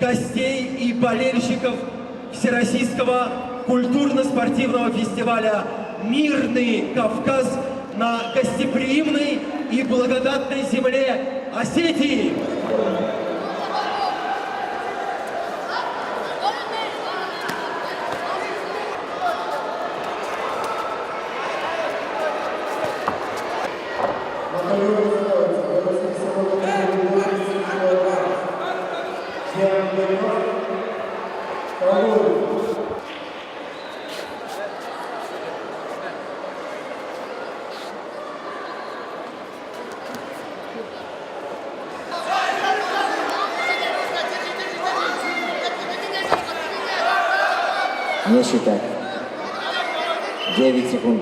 гостей и болельщиков Всероссийского культурно-спортивного фестиваля «Мирный Кавказ» на гостеприимной и благодатной земле Осетии. Не считать. 9 секунд.